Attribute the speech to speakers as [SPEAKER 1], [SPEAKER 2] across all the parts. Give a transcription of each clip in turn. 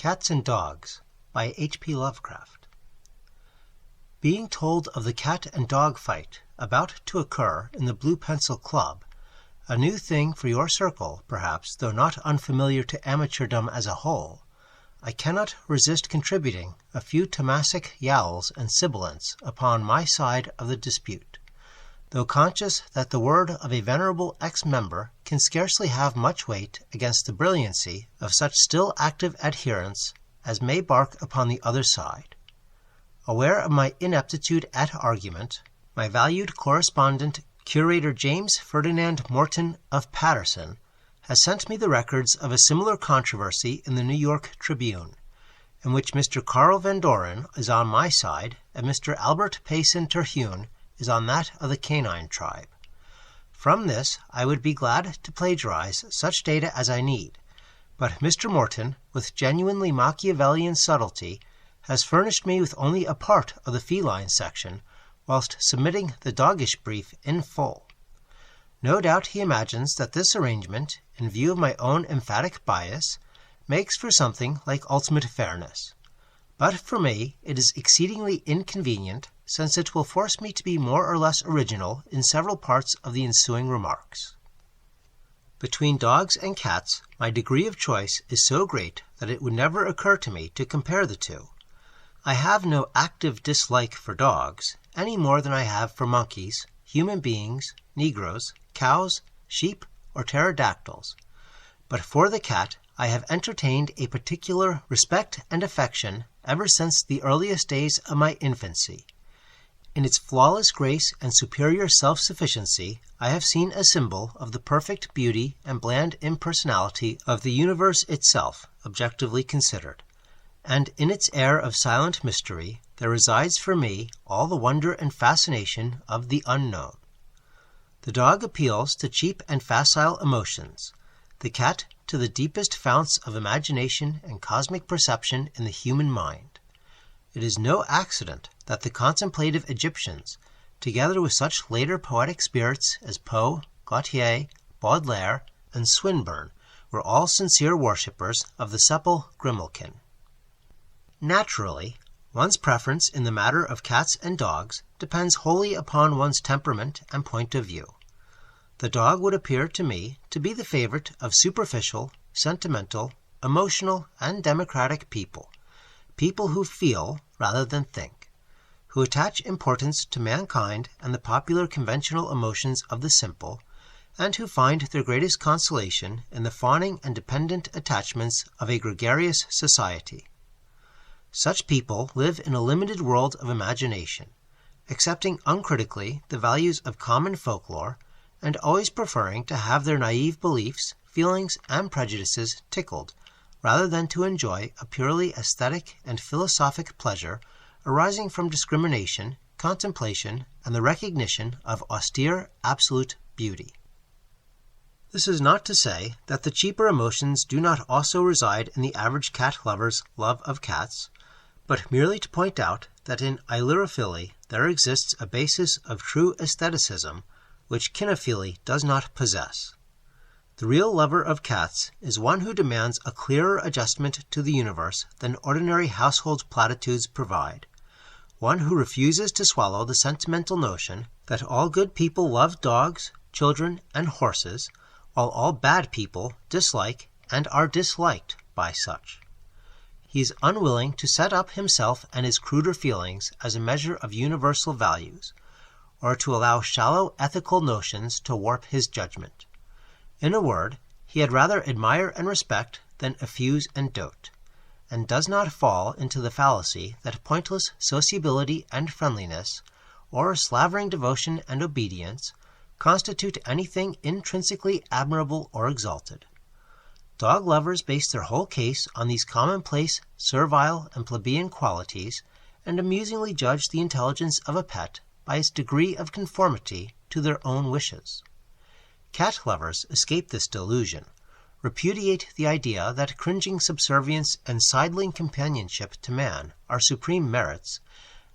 [SPEAKER 1] Cats and Dogs by H.P. Lovecraft. Being told of the cat and dog fight about to occur in the Blue Pencil Club, a new thing for your circle, perhaps, though not unfamiliar to amateurdom as a whole, I cannot resist contributing a few Tomasic yowls and sibilants upon my side of the dispute, though conscious that the word of a venerable ex-member can scarcely have much weight against the brilliancy of such still active adherents as may bark upon the other side. Aware of my ineptitude at argument, my valued correspondent, Curator James Ferdinand Morton of Paterson, has sent me the records of a similar controversy in the New York Tribune, in which Mr. Carl Van Doren is on my side and Mr. Albert Payson Terhune is on that of the canine tribe. From this I would be glad to plagiarize such data as I need, but Mr. Morton, with genuinely Machiavellian subtlety, has furnished me with only a part of the feline section, whilst submitting the doggish brief in full. No doubt he imagines that this arrangement, in view of my own emphatic bias, makes for something like ultimate fairness. But for me it is exceedingly inconvenient, since it will force me to be more or less original in several parts of the ensuing remarks. Between dogs and cats, my degree of choice is so great that it would never occur to me to compare the two. I have no active dislike for dogs, any more than I have for monkeys, human beings, negroes, cows, sheep, or pterodactyls. But for the cat I have entertained a particular respect and affection ever since the earliest days of my infancy. In its flawless grace and superior self-sufficiency, I have seen a symbol of the perfect beauty and bland impersonality of the universe itself, objectively considered. And in its air of silent mystery, there resides for me all the wonder and fascination of the unknown. The dog appeals to cheap and facile emotions, the cat to the deepest founts of imagination and cosmic perception in the human mind. It is no accident that the contemplative Egyptians, together with such later poetic spirits as Poe, Gautier, Baudelaire, and Swinburne, were all sincere worshippers of the supple grimalkin. Naturally, one's preference in the matter of cats and dogs depends wholly upon one's temperament and point of view. The dog would appear to me to be the favorite of superficial, sentimental, emotional, and democratic people who feel rather than think, who attach importance to mankind and the popular conventional emotions of the simple, and who find their greatest consolation in the fawning and dependent attachments of a gregarious society. Such people live in a limited world of imagination, accepting uncritically the values of common folklore, and always preferring to have their naive beliefs, feelings, and prejudices tickled, rather than to enjoy a purely aesthetic and philosophic pleasure arising from discrimination, contemplation, and the recognition of austere, absolute beauty. This is not to say that the cheaper emotions do not also reside in the average cat lover's love of cats, but merely to point out that in ailurophilia there exists a basis of true aestheticism which Kynophile does not possess. The real lover of cats is one who demands a clearer adjustment to the universe than ordinary household platitudes provide, one who refuses to swallow the sentimental notion that all good people love dogs, children, and horses, while all bad people dislike and are disliked by such. He is unwilling to set up himself and his cruder feelings as a measure of universal values, or to allow shallow ethical notions to warp his judgment. In a word, he had rather admire and respect than effuse and dote, and does not fall into the fallacy that pointless sociability and friendliness, or slavering devotion and obedience, constitute anything intrinsically admirable or exalted. Dog lovers base their whole case on these commonplace, servile, and plebeian qualities, and amusingly judge the intelligence of a pet by its degree of conformity to their own wishes. Cat lovers escape this delusion, repudiate the idea that cringing subservience and sidling companionship to man are supreme merits,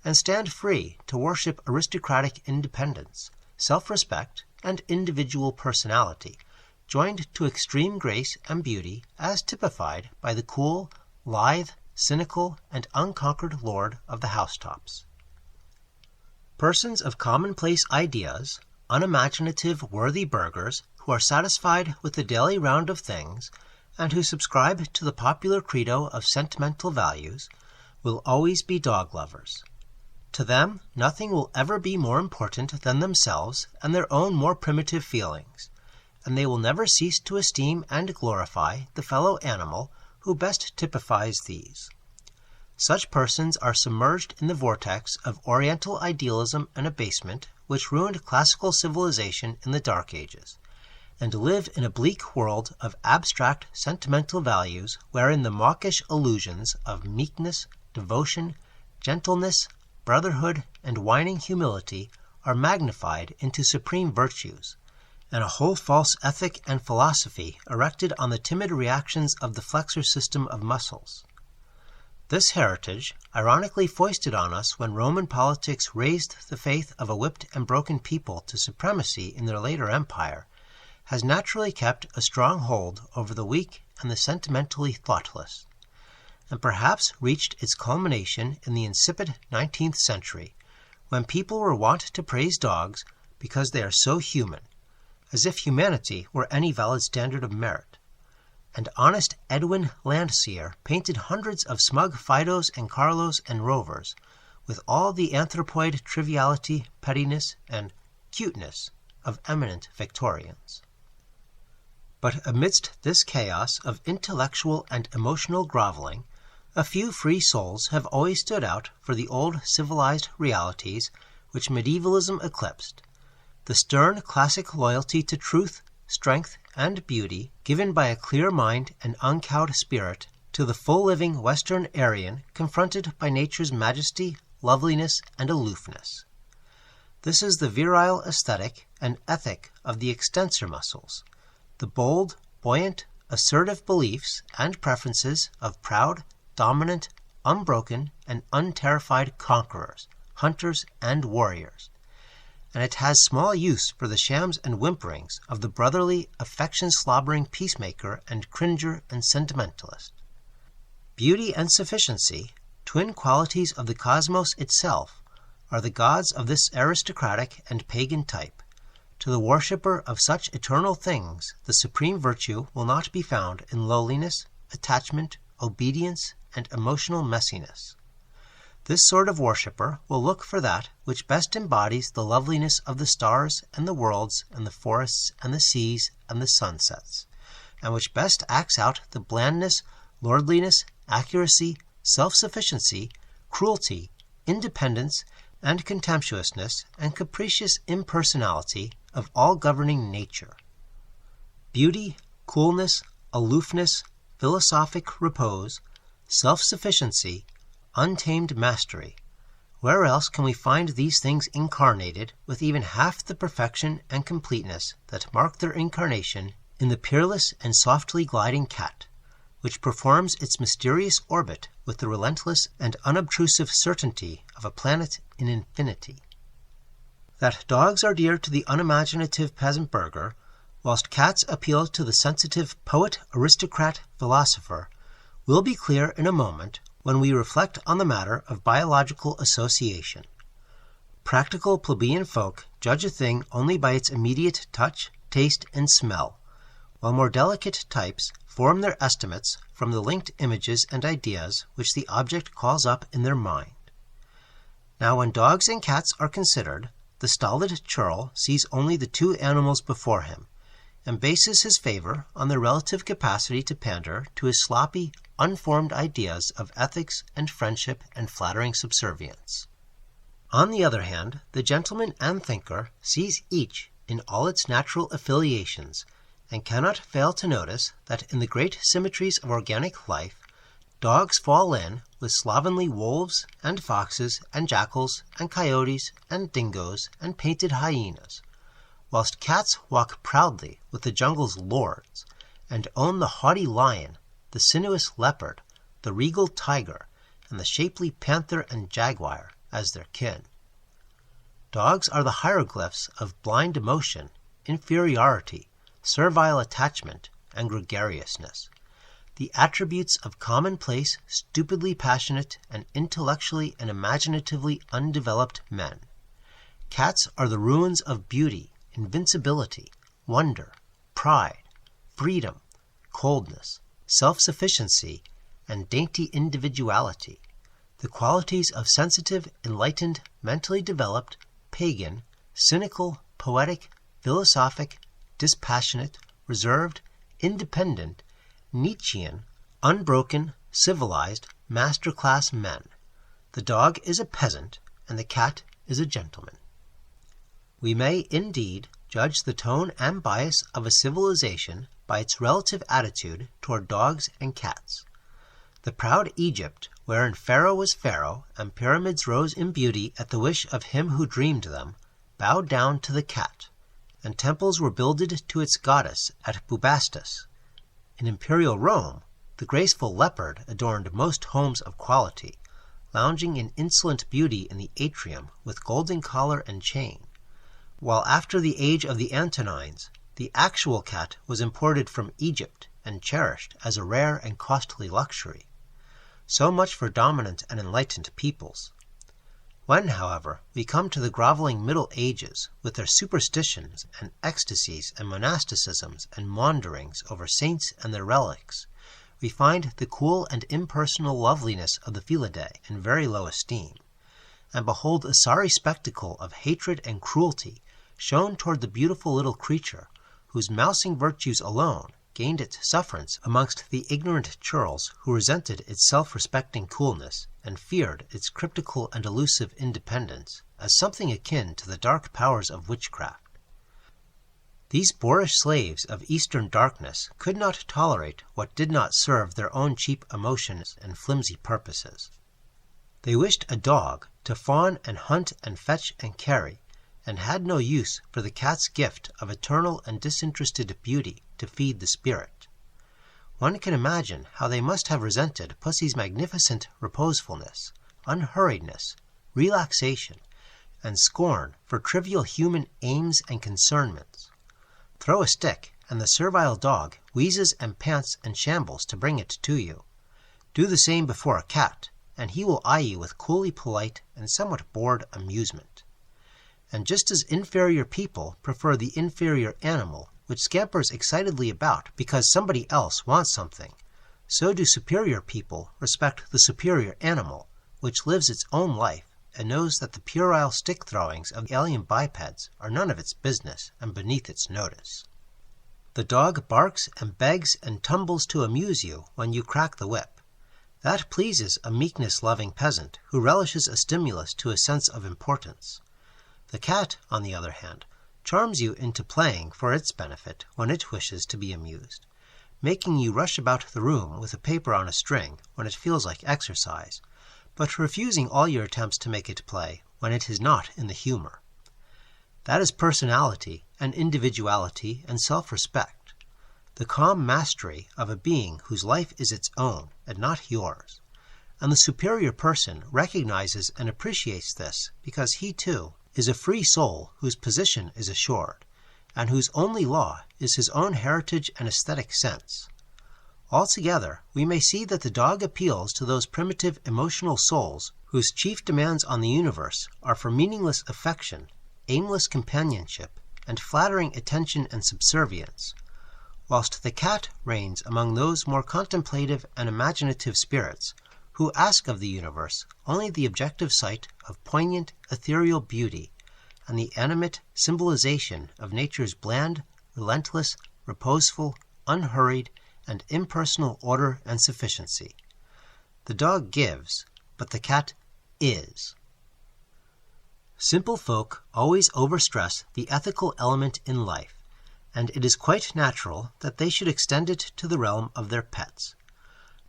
[SPEAKER 1] and stand free to worship aristocratic independence, self-respect, and individual personality, joined to extreme grace and beauty as typified by the cool, lithe, cynical, and unconquered lord of the housetops. Persons of commonplace ideas, unimaginative, worthy burghers who are satisfied with the daily round of things, and who subscribe to the popular credo of sentimental values, will always be dog lovers. To them, nothing will ever be more important than themselves and their own more primitive feelings, and they will never cease to esteem and glorify the fellow animal who best typifies these. Such persons are submerged in the vortex of Oriental idealism and abasement which ruined classical civilization in the Dark Ages, and live in a bleak world of abstract sentimental values wherein the mawkish illusions of meekness, devotion, gentleness, brotherhood, and whining humility are magnified into supreme virtues, and a whole false ethic and philosophy erected on the timid reactions of the flexor system of muscles. This heritage, ironically foisted on us when Roman politics raised the faith of a whipped and broken people to supremacy in their later empire, has naturally kept a strong hold over the weak and the sentimentally thoughtless, and perhaps reached its culmination in the insipid 19th century, when people were wont to praise dogs because they are so human, as if humanity were any valid standard of merit. And honest Edwin Landseer painted hundreds of smug Fidos and Carlos and Rovers, with all the anthropoid triviality, pettiness, and cuteness of eminent Victorians. But amidst this chaos of intellectual and emotional groveling, a few free souls have always stood out for the old civilized realities which medievalism eclipsed, the stern classic loyalty to truth, strength, and beauty given by a clear mind and uncowed spirit to the full-living Western Aryan confronted by nature's majesty, loveliness, and aloofness. This is the virile aesthetic and ethic of the extensor muscles, the bold, buoyant, assertive beliefs and preferences of proud, dominant, unbroken, and unterrified conquerors, hunters, and warriors, and it has small use for the shams and whimperings of the brotherly, affection-slobbering peacemaker and cringer and sentimentalist. Beauty and sufficiency, twin qualities of the cosmos itself, are the gods of this aristocratic and pagan type. To the worshipper of such eternal things, the supreme virtue will not be found in lowliness, attachment, obedience, and emotional messiness. This sort of worshipper will look for that which best embodies the loveliness of the stars and the worlds and the forests and the seas and the sunsets, and which best acts out the blandness, lordliness, accuracy, self-sufficiency, cruelty, independence, and contemptuousness and capricious impersonality of all governing nature. Beauty, coolness, aloofness, philosophic repose, self-sufficiency, untamed mastery. Where else can we find these things incarnated with even half the perfection and completeness that mark their incarnation in the peerless and softly gliding cat, which performs its mysterious orbit with the relentless and unobtrusive certainty of a planet in infinity? That dogs are dear to the unimaginative peasant burgher, whilst cats appeal to the sensitive poet, aristocrat, philosopher, will be clear in a moment when we reflect on the matter of biological association. Practical plebeian folk judge a thing only by its immediate touch, taste, and smell, while more delicate types form their estimates from the linked images and ideas which the object calls up in their mind. Now, when dogs and cats are considered, the stolid churl sees only the two animals before him, and bases his favor on their relative capacity to pander to his sloppy, unformed ideas of ethics and friendship and flattering subservience. On the other hand, the gentleman and thinker sees each in all its natural affiliations, and cannot fail to notice that in the great symmetries of organic life, dogs fall in with slovenly wolves and foxes and jackals and coyotes and dingoes and painted hyenas, whilst cats walk proudly with the jungle's lords, and own the haughty lion, the sinuous leopard, the regal tiger, and the shapely panther and jaguar as their kin. Dogs are the hieroglyphs of blind emotion, inferiority, servile attachment, and gregariousness, the attributes of commonplace, stupidly passionate, and intellectually and imaginatively undeveloped men. Cats are the ruins of beauty, invincibility, wonder, pride, freedom, coldness, self-sufficiency, and dainty individuality, the qualities of sensitive, enlightened, mentally developed, pagan, cynical, poetic, philosophic, dispassionate, reserved, independent, Nietzschean, unbroken, civilized, master-class men. The dog is a peasant, and the cat is a gentleman. We may, indeed, judge the tone and bias of a civilization by its relative attitude toward dogs and cats. The proud Egypt, wherein Pharaoh was Pharaoh, and pyramids rose in beauty at the wish of him who dreamed them, bowed down to the cat, and temples were builded to its goddess at Bubastis. In imperial Rome, the graceful leopard adorned most homes of quality, lounging in insolent beauty in the atrium with golden collar and chain, while after the age of the Antonines, the actual cat was imported from Egypt and cherished as a rare and costly luxury. So much for dominant and enlightened peoples. When, however, we come to the groveling Middle Ages, with their superstitions and ecstasies and monasticisms and maunderings over saints and their relics, we find the cool and impersonal loveliness of the Felidae in very low esteem, and behold a sorry spectacle of hatred and cruelty shown toward the beautiful little creature, whose mousing virtues alone gained its sufferance amongst the ignorant churls who resented its self-respecting coolness and feared its cryptical and elusive independence as something akin to the dark powers of witchcraft. These boorish slaves of Eastern darkness could not tolerate what did not serve their own cheap emotions and flimsy purposes. They wished a dog to fawn and hunt and fetch and carry, and had no use for the cat's gift of eternal and disinterested beauty to feed the spirit. One can imagine how they must have resented pussy's magnificent reposefulness, unhurriedness, relaxation, and scorn for trivial human aims and concernments. Throw a stick, and the servile dog wheezes and pants and shambles to bring it to you. Do the same before a cat, and he will eye you with coolly polite and somewhat bored amusement. And just as inferior people prefer the inferior animal which scampers excitedly about because somebody else wants something, so do superior people respect the superior animal which lives its own life and knows that the puerile stick-throwings of alien bipeds are none of its business and beneath its notice. The dog barks and begs and tumbles to amuse you when you crack the whip. That pleases a meekness-loving peasant who relishes a stimulus to a sense of importance. The cat, on the other hand, charms you into playing for its benefit when it wishes to be amused, making you rush about the room with a paper on a string when it feels like exercise, but refusing all your attempts to make it play when it is not in the humor. That is personality and individuality and self-respect, the calm mastery of a being whose life is its own and not yours. And the superior person recognizes and appreciates this because he, too, is a free soul whose position is assured, and whose only law is his own heritage and aesthetic sense. Altogether, we may see that the dog appeals to those primitive emotional souls whose chief demands on the universe are for meaningless affection, aimless companionship, and flattering attention and subservience, whilst the cat reigns among those more contemplative and imaginative spirits who ask of the universe only the objective sight of poignant, ethereal beauty and the animate symbolization of nature's bland, relentless, reposeful, unhurried, and impersonal order and sufficiency. The dog gives, but the cat is. Simple folk always overstress the ethical element in life, and it is quite natural that they should extend it to the realm of their pets.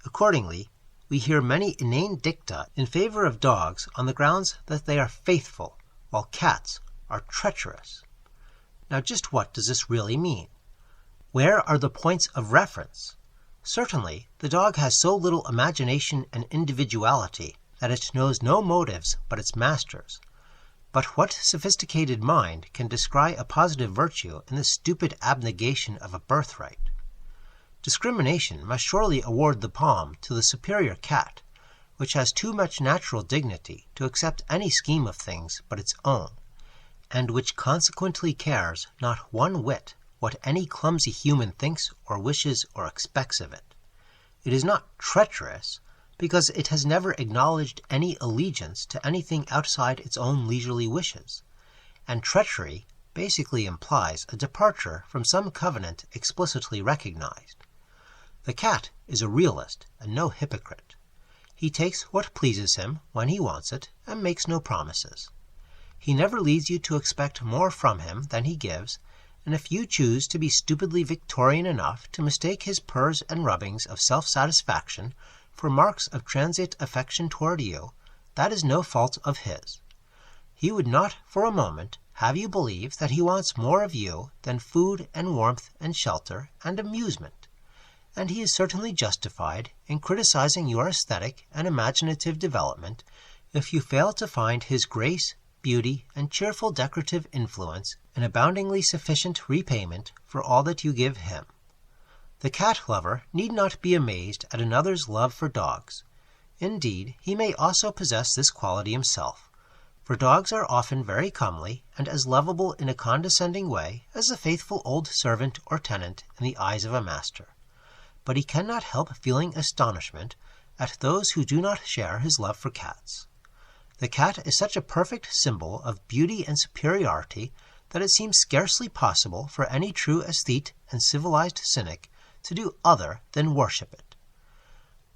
[SPEAKER 1] Accordingly, we hear many inane dicta in favor of dogs on the grounds that they are faithful, while cats are treacherous. Now just what does this really mean? Where are the points of reference? Certainly, the dog has so little imagination and individuality that it knows no motives but its master's. But what sophisticated mind can descry a positive virtue in the stupid abnegation of a birthright? Discrimination must surely award the palm to the superior cat, which has too much natural dignity to accept any scheme of things but its own, and which consequently cares not one whit what any clumsy human thinks or wishes or expects of it. It is not treacherous, because it has never acknowledged any allegiance to anything outside its own leisurely wishes, and treachery basically implies a departure from some covenant explicitly recognized. The cat is a realist and no hypocrite. He takes what pleases him when he wants it and makes no promises. He never leads you to expect more from him than he gives, and if you choose to be stupidly Victorian enough to mistake his purrs and rubbings of self-satisfaction for marks of transient affection toward you, that is no fault of his. He would not for a moment have you believe that he wants more of you than food and warmth and shelter and amusement, and he is certainly justified in criticizing your aesthetic and imaginative development if you fail to find his grace, beauty, and cheerful decorative influence an aboundingly sufficient repayment for all that you give him. The cat lover need not be amazed at another's love for dogs. Indeed, he may also possess this quality himself, for dogs are often very comely and as lovable in a condescending way as a faithful old servant or tenant in the eyes of a master. But he cannot help feeling astonishment at those who do not share his love for cats. The cat is such a perfect symbol of beauty and superiority that it seems scarcely possible for any true aesthete and civilized cynic to do other than worship it.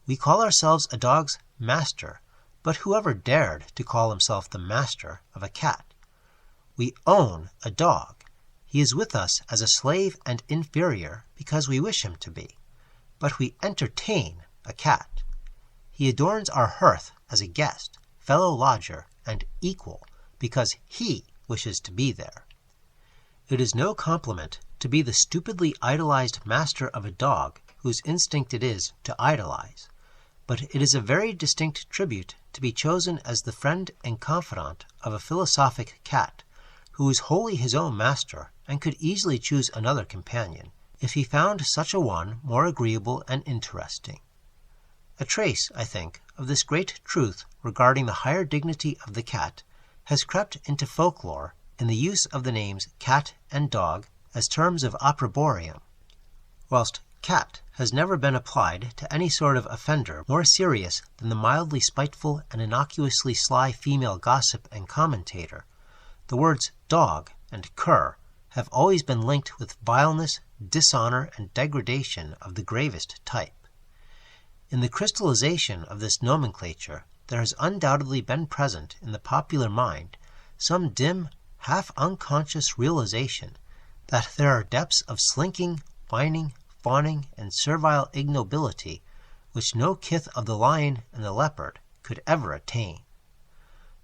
[SPEAKER 1] We call ourselves a dog's master, but whoever dared to call himself the master of a cat? We own a dog. He is with us as a slave and inferior because we wish him to be. But we entertain a cat. He adorns our hearth as a guest, fellow lodger, and equal because he wishes to be there. It is no compliment to be the stupidly idolized master of a dog whose instinct it is to idolize, but it is a very distinct tribute to be chosen as the friend and confidant of a philosophic cat who is wholly his own master and could easily choose another companion if he found such a one more agreeable and interesting. A trace, I think, of this great truth regarding the higher dignity of the cat has crept into folklore in the use of the names cat and dog as terms of opprobrium, whilst cat has never been applied to any sort of offender more serious than the mildly spiteful and innocuously sly female gossip and commentator. The words dog and cur have always been linked with vileness, dishonor, and degradation of the gravest type. In the crystallization of this nomenclature, there has undoubtedly been present in the popular mind some dim, half-unconscious realization that there are depths of slinking, whining, fawning, and servile ignobility which no kith of the lion and the leopard could ever attain.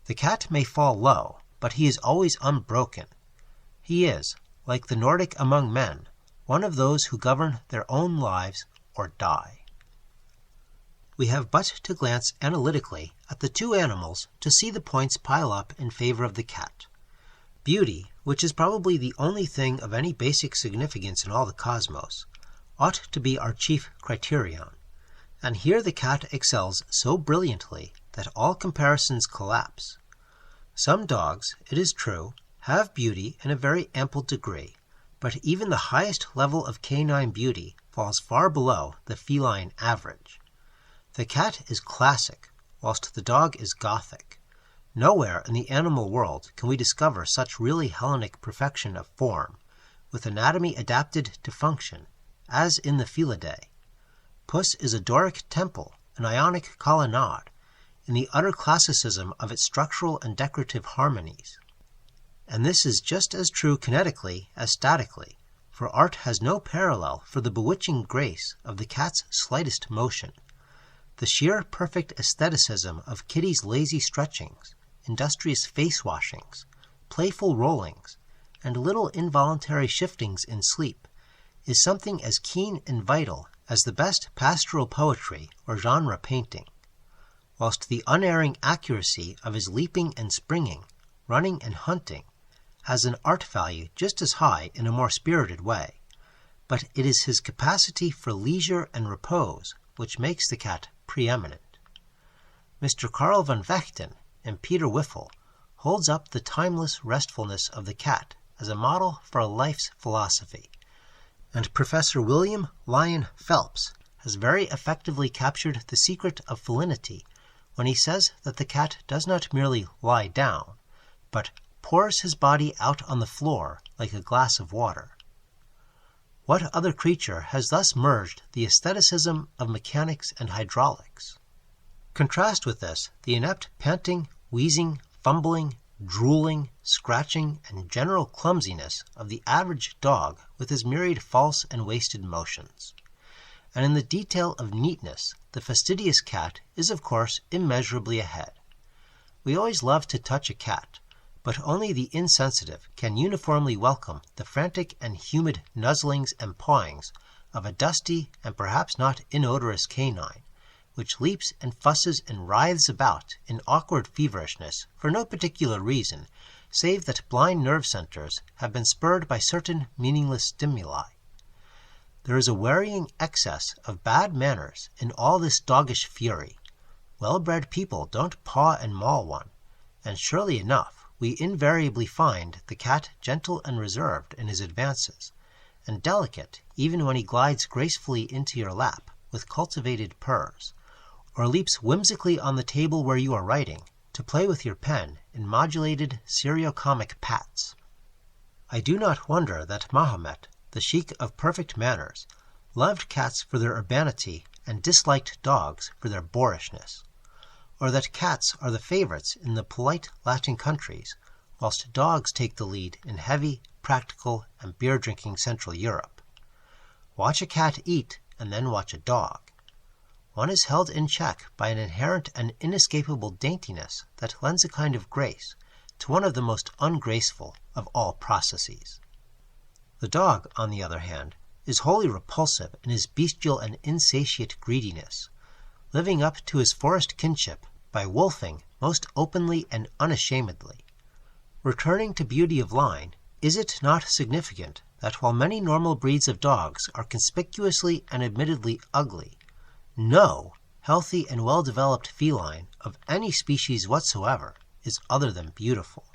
[SPEAKER 1] The cat may fall low, but he is always unbroken. He is, like the Nordic among men, one of those who govern their own lives or die. We have but to glance analytically at the two animals to see the points pile up in favor of the cat. Beauty, which is probably the only thing of any basic significance in all the cosmos, ought to be our chief criterion, and here the cat excels so brilliantly that all comparisons collapse. Some dogs, it is true, have beauty in a very ample degree, but even the highest level of canine beauty falls far below the feline average. The cat is classic, whilst the dog is Gothic. Nowhere in the animal world can we discover such really Hellenic perfection of form, with anatomy adapted to function, as in the Felidae. Puss is a Doric temple, an Ionic colonnade, in the utter classicism of its structural and decorative harmonies. And this is just as true kinetically as statically, for art has no parallel for the bewitching grace of the cat's slightest motion. The sheer perfect aestheticism of Kitty's lazy stretchings, industrious face washings, playful rollings, and little involuntary shiftings in sleep is something as keen and vital as the best pastoral poetry or genre painting, whilst the unerring accuracy of his leaping and springing, running and hunting, has an art value just as high in a more spirited way. but it is his capacity for leisure and repose which makes the cat preeminent. Mr. Karl von Vechten in Peter Wiffle holds up the timeless restfulness of the cat as a model for a life's philosophy, and Professor William Lyon Phelps has very effectively captured the secret of felinity when he says that the cat does not merely lie down, but pours his body out on the floor like a glass of water. What other creature has thus merged the aestheticism of mechanics and hydraulics? Contrast with this the inept panting, wheezing, fumbling, drooling, scratching, and general clumsiness of the average dog with his myriad false and wasted motions. And in the detail of neatness, the fastidious cat is of course immeasurably ahead. We always love to touch a cat, but only the insensitive can uniformly welcome the frantic and humid nuzzlings and pawings of a dusty and perhaps not inodorous canine, which leaps and fusses and writhes about in awkward feverishness for no particular reason, save that blind nerve centers have been spurred by certain meaningless stimuli. There is a wearying excess of bad manners in all this doggish fury. Well-bred people don't paw and maul one, and surely enough we invariably find the cat gentle and reserved in his advances, and delicate even when he glides gracefully into your lap with cultivated purrs, or leaps whimsically on the table where you are writing to play with your pen in modulated seriocomic pats. I do not wonder that Mahomet, the sheik of perfect manners, loved cats for their urbanity and disliked dogs for their boorishness, or that cats are the favorites in the polite Latin countries, whilst dogs take the lead in heavy, practical, and beer-drinking Central Europe. Watch a cat eat, and then watch a dog. One is held in check by an inherent and inescapable daintiness that lends a kind of grace to one of the most ungraceful of all processes. The dog, on the other hand, is wholly repulsive in his bestial and insatiate greediness, living up to his forest kinship by wolfing most openly and unashamedly. Returning to beauty of line, is it not significant that while many normal breeds of dogs are conspicuously and admittedly ugly, no healthy and well-developed feline of any species whatsoever is other than beautiful?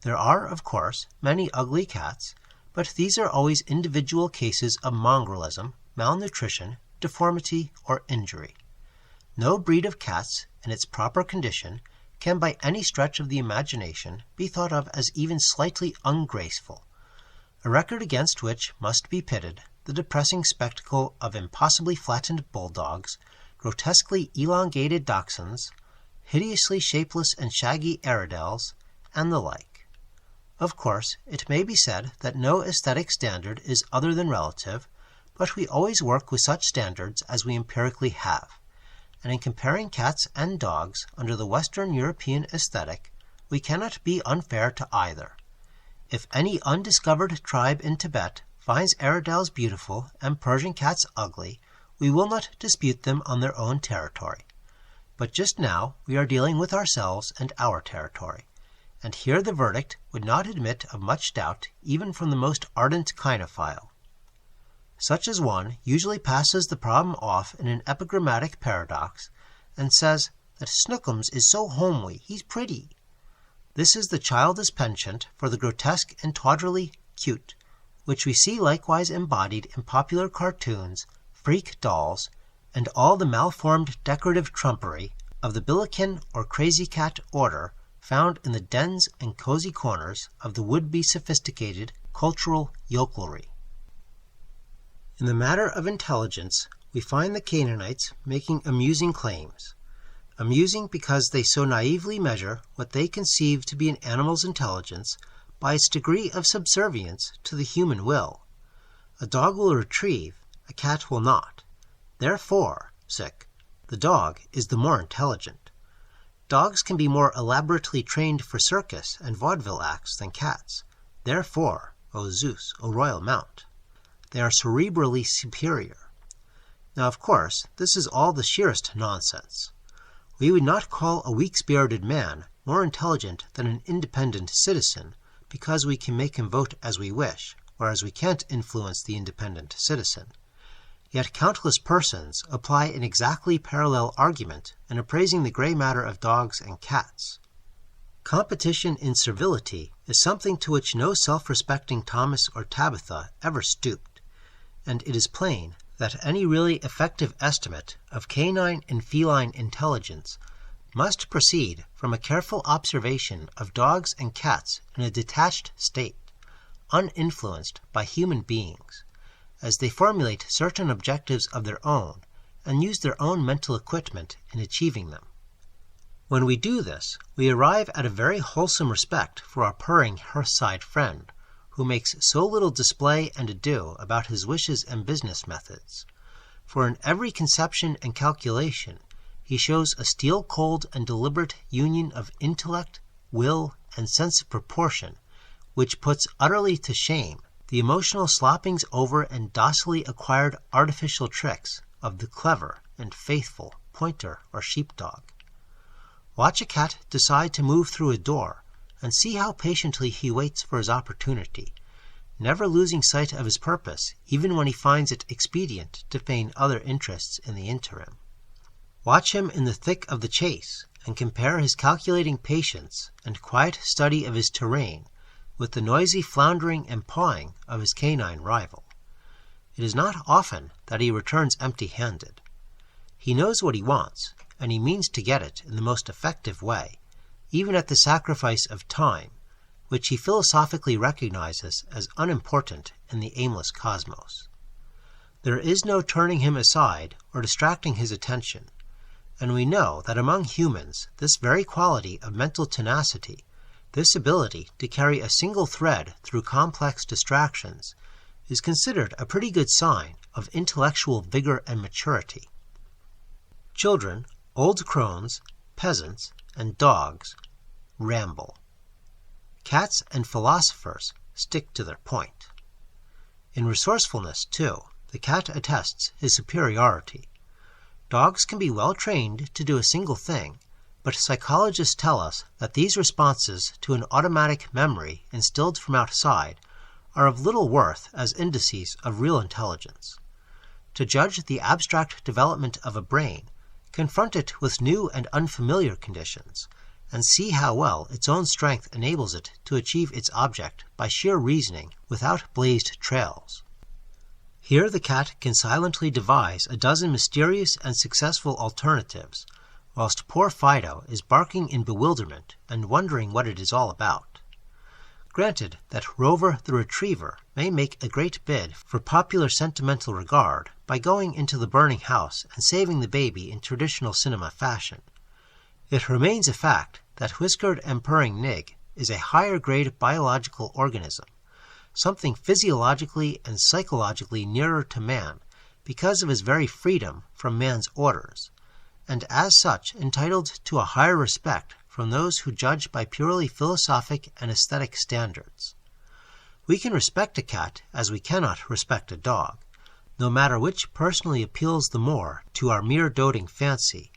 [SPEAKER 1] There are, of course, many ugly cats, but these are always individual cases of mongrellism, malnutrition, deformity, or injury. No breed of cats, in its proper condition, can by any stretch of the imagination be thought of as even slightly ungraceful, a record against which must be pitted the depressing spectacle of impossibly flattened bulldogs, grotesquely elongated dachshunds, hideously shapeless and shaggy Airedales, and the like. Of course, it may be said that no aesthetic standard is other than relative, but we always work with such standards as we empirically have, and in comparing cats and dogs under the Western European aesthetic, we cannot be unfair to either. If any undiscovered tribe in Tibet finds Airedales beautiful and Persian cats ugly, we will not dispute them on their own territory. But just now we are dealing with ourselves and our territory, and here the verdict would not admit of much doubt even from the most ardent Kynophile. Such as one usually passes the problem off in an epigrammatic paradox and says that Snookums is so homely, he's pretty. This is the childish penchant for the grotesque and tawdrily cute, which we see likewise embodied in popular cartoons, freak dolls, and all the malformed decorative trumpery of the Billiken or crazy cat order found in the dens and cozy corners of the would-be sophisticated cultural yokelry. In the matter of intelligence, we find the Canaanites making amusing claims. Amusing because they so naively measure what they conceive to be an animal's intelligence by its degree of subservience to the human will. A dog will retrieve, a cat will not. Therefore, the dog is the more intelligent. Dogs can be more elaborately trained for circus and vaudeville acts than cats. Therefore, O Zeus, O royal mount, they are cerebrally superior. Now, of course, this is all the sheerest nonsense. We would not call a weak-spirited man more intelligent than an independent citizen because we can make him vote as we wish, whereas we can't influence the independent citizen. Yet countless persons apply an exactly parallel argument in appraising the gray matter of dogs and cats. Competition in servility is something to which no self-respecting Thomas or Tabitha ever stooped, and it is plain that any really effective estimate of canine and feline intelligence must proceed from a careful observation of dogs and cats in a detached state, uninfluenced by human beings, as they formulate certain objectives of their own and use their own mental equipment in achieving them. When we do this, we arrive at a very wholesome respect for our purring hearthside friend, who makes so little display and ado about his wishes and business methods. For in every conception and calculation, he shows a steel-cold and deliberate union of intellect, will, and sense of proportion, which puts utterly to shame the emotional sloppings over and docilely acquired artificial tricks of the clever and faithful pointer or sheepdog. Watch a cat decide to move through a door, and see how patiently he waits for his opportunity, never losing sight of his purpose even when he finds it expedient to feign other interests in the interim. Watch him in the thick of the chase, and compare his calculating patience and quiet study of his terrain with the noisy floundering and pawing of his canine rival. It is not often that he returns empty-handed. He knows what he wants, and he means to get it in the most effective way, even at the sacrifice of time, which he philosophically recognizes as unimportant in the aimless cosmos. There is no turning him aside or distracting his attention, and we know that among humans this very quality of mental tenacity, this ability to carry a single thread through complex distractions, is considered a pretty good sign of intellectual vigor and maturity. Children, old crones, peasants, and dogs ramble. Cats and philosophers stick to their point. In resourcefulness, too, the cat attests his superiority. Dogs can be well trained to do a single thing, but psychologists tell us that these responses to an automatic memory instilled from outside are of little worth as indices of real intelligence. To judge the abstract development of a brain, confront it with new and unfamiliar conditions, and see how well its own strength enables it to achieve its object by sheer reasoning without blazed trails. Here the cat can silently devise a dozen mysterious and successful alternatives, whilst poor Fido is barking in bewilderment and wondering what it is all about. Granted that Rover the Retriever may make a great bid for popular sentimental regard by going into the burning house and saving the baby in traditional cinema fashion, it remains a fact that whiskered and purring Nig is a higher grade biological organism, something physiologically and psychologically nearer to man because of his very freedom from man's orders, and as such entitled to a higher respect from those who judge by purely philosophic and aesthetic standards. We can respect a cat as we cannot respect a dog, no matter which personally appeals the more to our mere doting fancy,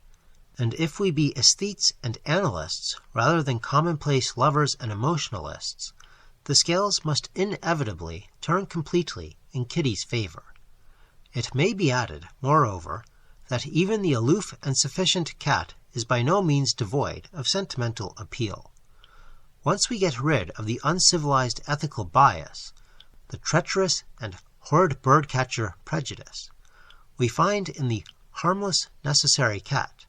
[SPEAKER 1] and if we be aesthetes and analysts rather than commonplace lovers and emotionalists, the scales must inevitably turn completely in Kitty's favor. It may be added, moreover, that even the aloof and sufficient cat is by no means devoid of sentimental appeal. Once we get rid of the uncivilized ethical bias, the treacherous and horrid bird-catcher prejudice, we find in the harmless, necessary cat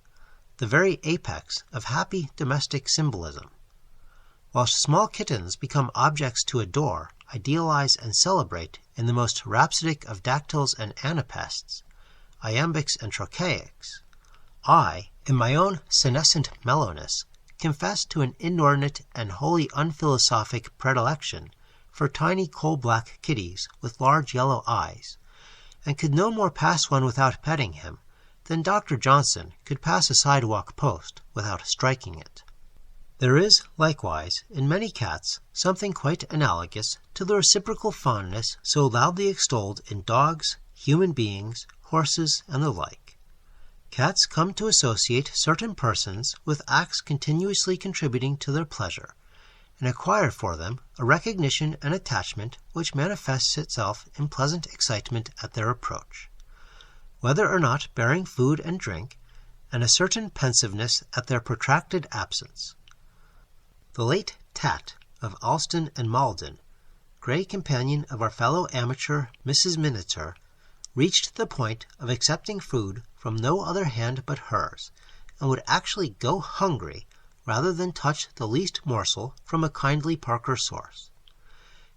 [SPEAKER 1] the very apex of happy domestic symbolism. Whilst small kittens become objects to adore, idealize, and celebrate in the most rhapsodic of dactyls and anapests, iambics and trochaics, I, in my own senescent mellowness, confess to an inordinate and wholly unphilosophic predilection for tiny coal-black kitties with large yellow eyes, and could no more pass one without petting him than Dr. Johnson could pass a sidewalk post without striking it. There is, likewise, in many cats something quite analogous to the reciprocal fondness so loudly extolled in dogs, human beings, horses, and the like. Cats come to associate certain persons with acts continuously contributing to their pleasure, and acquire for them a recognition and attachment which manifests itself in pleasant excitement at their approach, whether or not bearing food and drink, and a certain pensiveness at their protracted absence. The late Tat of Alston and Malden, grey companion of our fellow amateur Mrs. Minitor, reached the point of accepting food from no other hand but hers, and would actually go hungry rather than touch the least morsel from a kindly Parker source.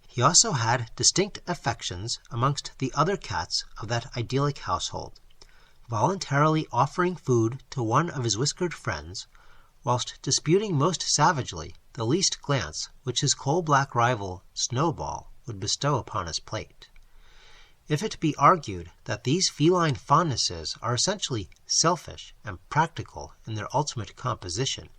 [SPEAKER 1] He also had distinct affections amongst the other cats of that idyllic household, voluntarily offering food to one of his whiskered friends, whilst disputing most savagely the least glance which his coal-black rival Snowball would bestow upon his plate. If it be argued that these feline fondnesses are essentially selfish and practical in their ultimate composition,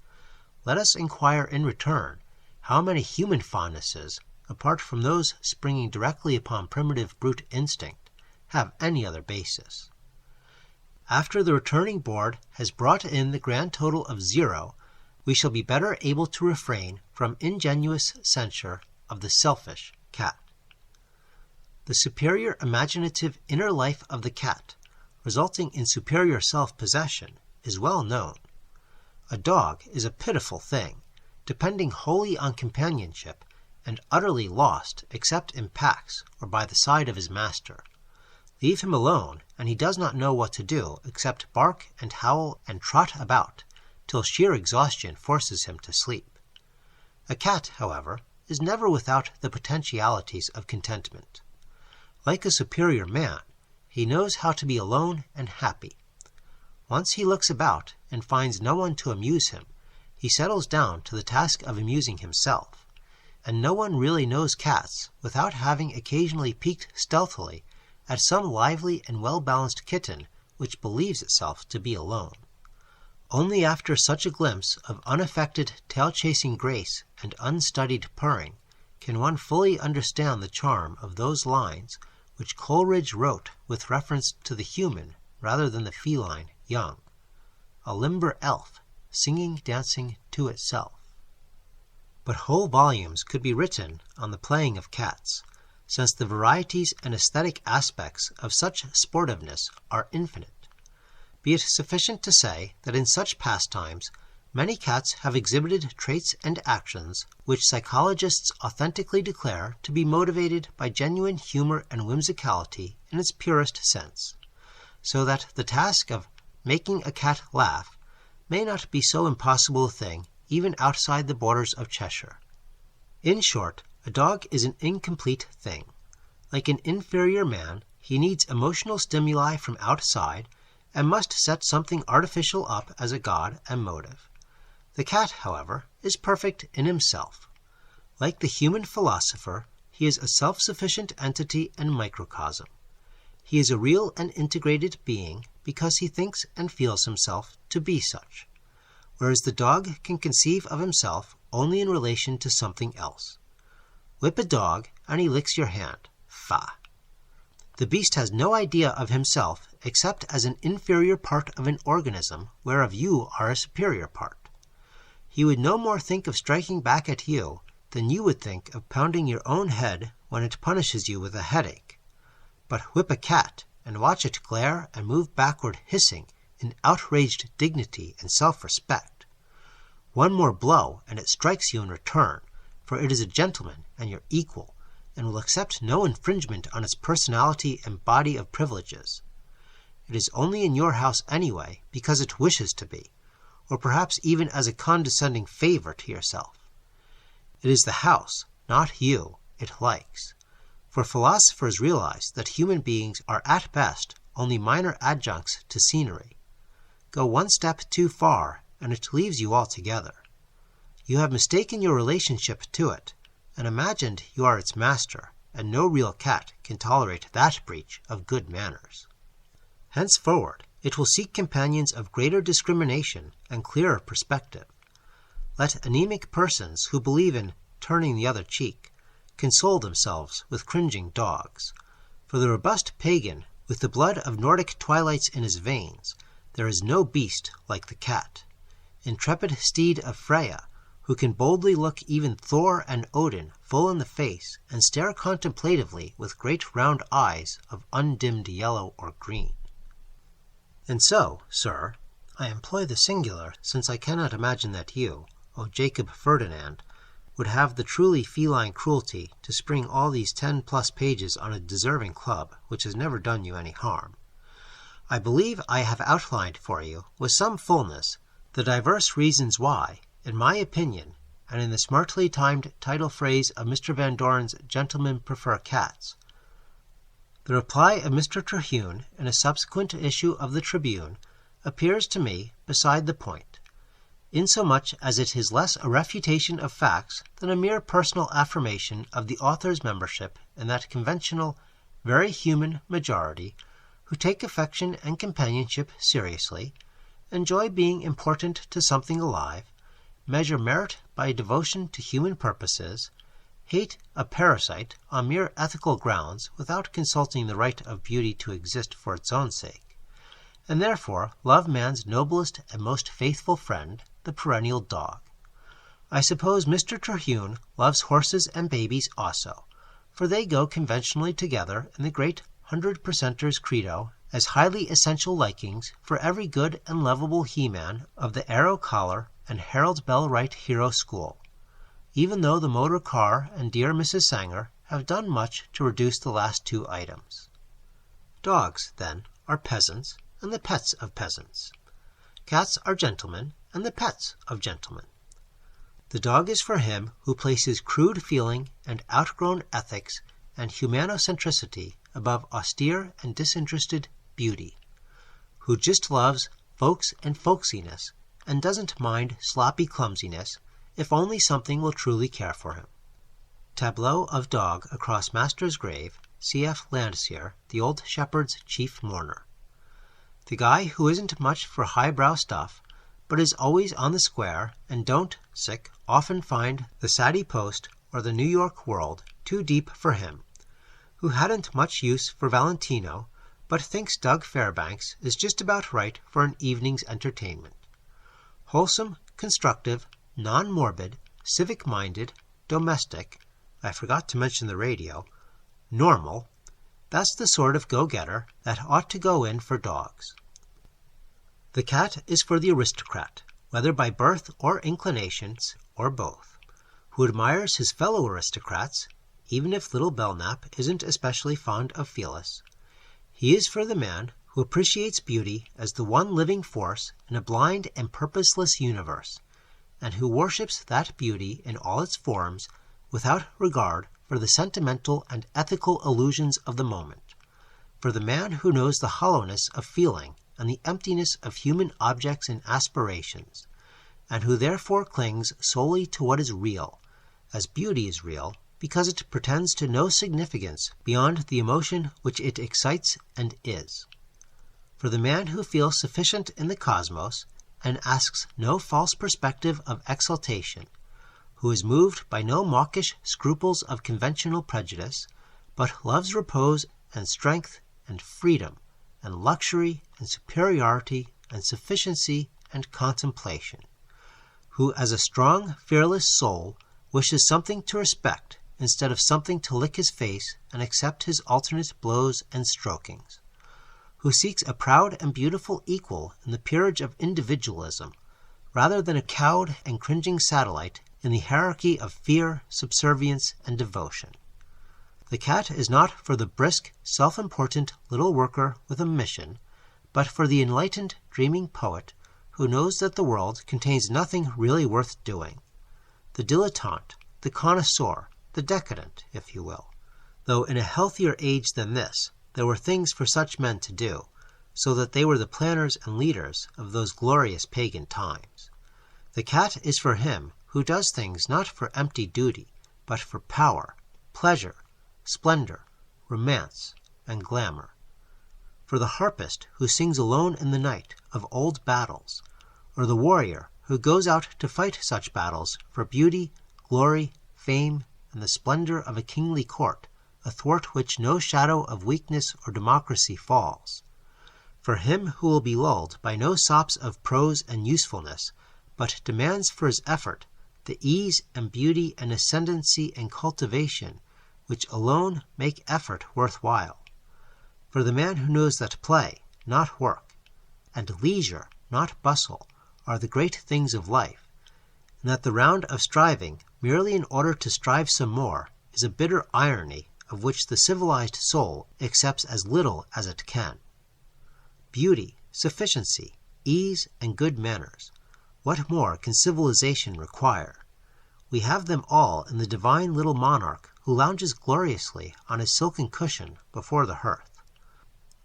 [SPEAKER 1] let us inquire in return how many human fondnesses, apart from those springing directly upon primitive brute instinct, have any other basis. After the returning board has brought in the grand total of 0, we shall be better able to refrain from ingenuous censure of the selfish cat. The superior imaginative inner life of the cat, resulting in superior self-possession, is well known. A dog is a pitiful thing, depending wholly on companionship, and utterly lost except in packs or by the side of his master. Leave him alone, and he does not know what to do except bark and howl and trot about, till sheer exhaustion forces him to sleep. A cat, however, is never without the potentialities of contentment. Like a superior man, he knows how to be alone and happy. Once he looks about and finds no one to amuse him, he settles down to the task of amusing himself, and no one really knows cats without having occasionally peeked stealthily at some lively and well-balanced kitten which believes itself to be alone. Only after such a glimpse of unaffected tail-chasing grace and unstudied purring can one fully understand the charm of those lines which Coleridge wrote with reference to the human rather than the feline young. A limber elf, singing, dancing to itself. But whole volumes could be written on the playing of cats, since the varieties and aesthetic aspects of such sportiveness are infinite. Be it sufficient to say that in such pastimes many cats have exhibited traits and actions which psychologists authentically declare to be motivated by genuine humor and whimsicality in its purest sense, so that the task of making a cat laugh may not be so impossible a thing even outside the borders of Cheshire. In short, a dog is an incomplete thing. Like an inferior man, he needs emotional stimuli from outside and must set something artificial up as a god and motive. The cat, however, is perfect in himself. Like the human philosopher, he is a self-sufficient entity and microcosm. He is a real and integrated being because he thinks and feels himself to be such, whereas the dog can conceive of himself only in relation to something else. Whip a dog, and he licks your hand. Fa! The beast has no idea of himself except as an inferior part of an organism whereof you are a superior part. He would no more think of striking back at you than you would think of pounding your own head when it punishes you with a headache. But whip a cat, and watch it glare and move backward hissing in outraged dignity and self-respect. One more blow, and it strikes you in return, for it is a gentleman and your equal, and will accept no infringement on its personality and body of privileges. It is only in your house anyway because it wishes to be, or perhaps even as a condescending favor to yourself. It is the house, not you, it likes. For philosophers realize that human beings are at best only minor adjuncts to scenery. Go one step too far, and it leaves you altogether. You have mistaken your relationship to it, and imagined you are its master, and no real cat can tolerate that breach of good manners. Henceforward, it will seek companions of greater discrimination and clearer perspective. Let anemic persons who believe in turning the other cheek console themselves with cringing dogs. For the robust pagan, with the blood of Nordic twilights in his veins, there is no beast like the cat. Intrepid steed of Freya, who can boldly look even Thor and Odin full in the face and stare contemplatively with great round eyes of undimmed yellow or green. And so, sir, I employ the singular, since I cannot imagine that you, O Jacob Ferdinand, would have the truly feline cruelty to spring all these 10+ pages on a deserving club which has never done you any harm. I believe I have outlined for you, with some fullness, the diverse reasons why, in my opinion, and in the smartly timed title phrase of Mr. Van Doren's Gentlemen Prefer Cats, the reply of Mr. Terhune in a subsequent issue of the Tribune appears to me beside the point, insomuch as it is less a refutation of facts than a mere personal affirmation of the author's membership in that conventional, very human majority who take affection and companionship seriously, enjoy being important to something alive, measure merit by devotion to human purposes, hate a parasite on mere ethical grounds without consulting the right of beauty to exist for its own sake, and therefore love man's noblest and most faithful friend, the perennial dog. I suppose Mr. Terhune loves horses and babies also, for they go conventionally together in the great 100%ers credo as highly essential likings for every good and lovable he-man of the Arrow Collar and Harold Bell Wright hero school, even though the motor car and dear Mrs. Sanger have done much to reduce the last two items. Dogs, then, are peasants and the pets of peasants. Cats are gentlemen and the pets of gentlemen. The dog is for him who places crude feeling and outgrown ethics and humanocentricity above austere and disinterested beauty, who just loves folks and folksiness and doesn't mind sloppy clumsiness if only something will truly care for him. Tableau of dog across master's grave, C.F. Landseer, the old shepherd's chief mourner. The guy who isn't much for highbrow stuff, but is always on the square and don't, often find the Saturday Post or the New York World too deep for him, who hadn't much use for Valentino, but thinks Doug Fairbanks is just about right for an evening's entertainment. Wholesome, constructive, non-morbid, civic-minded, domestic, I forgot to mention the radio, normal, that's the sort of go-getter that ought to go in for dogs. The cat is for the aristocrat, whether by birth or inclinations, or both, who admires his fellow aristocrats, even if little Belknap isn't especially fond of Phyllis. He is for the man who appreciates beauty as the one living force in a blind and purposeless universe, and who worships that beauty in all its forms without regard for the sentimental and ethical illusions of the moment, for the man who knows the hollowness of feeling and the emptiness of human objects and aspirations, and who therefore clings solely to what is real, as beauty is real, because it pretends to no significance beyond the emotion which it excites and is. For the man who feels sufficient in the cosmos and asks no false perspective of exaltation, who is moved by no mawkish scruples of conventional prejudice, but loves repose and strength and freedom and luxury and superiority and sufficiency and contemplation, who as a strong, fearless soul wishes something to respect instead of something to lick his face and accept his alternate blows and strokings, who seeks a proud and beautiful equal in the peerage of individualism, rather than a cowed and cringing satellite in the hierarchy of fear, subservience, and devotion. The cat is not for the brisk, self-important little worker with a mission, but for the enlightened, dreaming poet who knows that the world contains nothing really worth doing, the dilettante, the connoisseur, the decadent, if you will, though in a healthier age than this there were things for such men to do, so that they were the planners and leaders of those glorious pagan times. The cat is for him who does things not for empty duty, but for power, pleasure, splendor, romance, and glamour. For the harpist who sings alone in the night of old battles, or the warrior who goes out to fight such battles for beauty, glory, fame, and the splendor of a kingly court, athwart which no shadow of weakness or democracy falls. For him who will be lulled by no sops of prose and usefulness, but demands for his effort the ease and beauty and ascendancy and cultivation which alone make effort worthwhile. For the man who knows that play, not work, and leisure, not bustle, are the great things of life, and that the round of striving, merely in order to strive some more, is a bitter irony of which the civilized soul accepts as little as it can. Beauty, sufficiency, ease, and good manners, what more can civilization require? We have them all in the divine little monarch who lounges gloriously on his silken cushion before the hearth.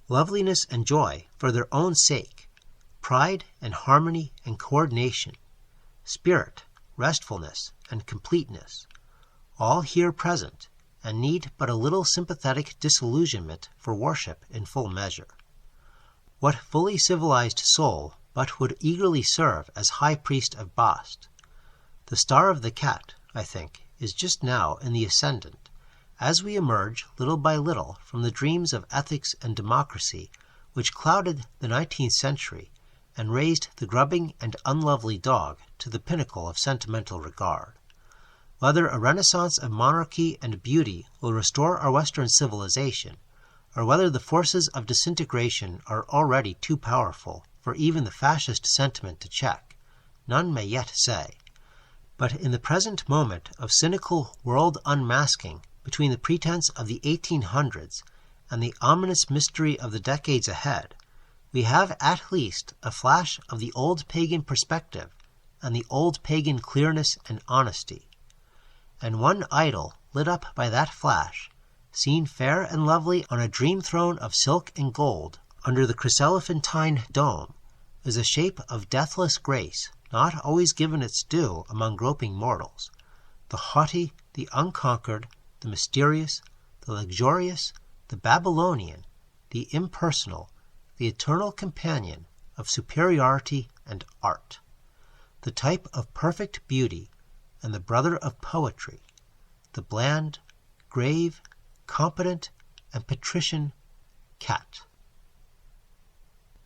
[SPEAKER 1] Loveliness and joy for their own sake, pride and harmony and coordination, spirit, restfulness, and completeness, all here present, and need but a little sympathetic disillusionment for worship in full measure. What fully civilized soul but would eagerly serve as high priest of Bast? The star of the cat, I think, is just now in the ascendant, as we emerge little by little from the dreams of ethics and democracy which clouded the 19th century and raised the grubbing and unlovely dog to the pinnacle of sentimental regard. Whether a renaissance of monarchy and beauty will restore our Western civilization, or whether the forces of disintegration are already too powerful for even the fascist sentiment to check, none may yet say. But in the present moment of cynical world unmasking between the pretense of the 1800s and the ominous mystery of the decades ahead, we have at least a flash of the old pagan perspective and the old pagan clearness and honesty. And one idol lit up by that flash, seen fair and lovely on a dream throne of silk and gold under the chryselephantine dome, is a shape of deathless grace not always given its due among groping mortals, the haughty, the unconquered, the mysterious, the luxurious, the Babylonian, the impersonal, the eternal companion of superiority and art, the type of perfect beauty and the brother of poetry, the bland, grave, competent, and patrician cat.